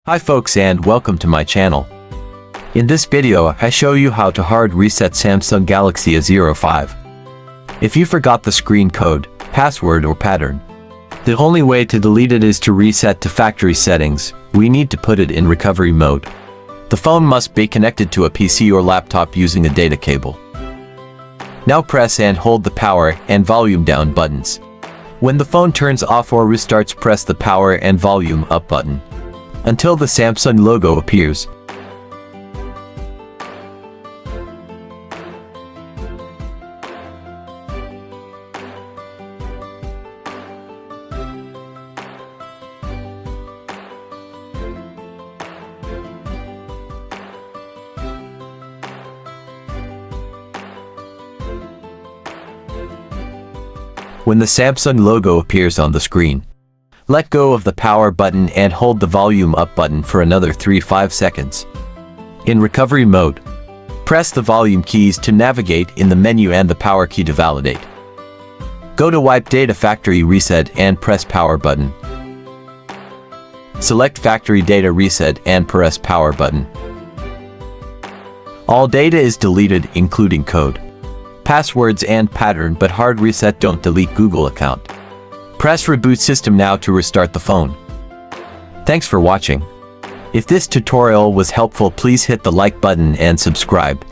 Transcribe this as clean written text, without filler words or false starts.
Hi folks and welcome to my channel. In this video I show you how to hard reset Samsung Galaxy A05. If you forgot the screen code, password or pattern, the only way to delete it is to reset to factory settings. We need to put it in recovery mode. The phone must be connected to a PC or laptop using a data cable. Now press and hold the power and volume down buttons. When the phone turns off or restarts, press the power and volume up button until the Samsung logo appears. When the Samsung logo appears on the screen, let go of the power button and hold the volume up button for another 3-5 seconds. In recovery mode, press the volume keys to navigate in the menu and the power key to validate. Go to Wipe Data Factory Reset and press power button. Select Factory Data Reset and press power button. All data is deleted, including code, passwords and pattern, but hard reset don't delete Google account. Press Reboot System now to restart the phone. Thanks for watching. If this tutorial was helpful, please hit the like button and subscribe.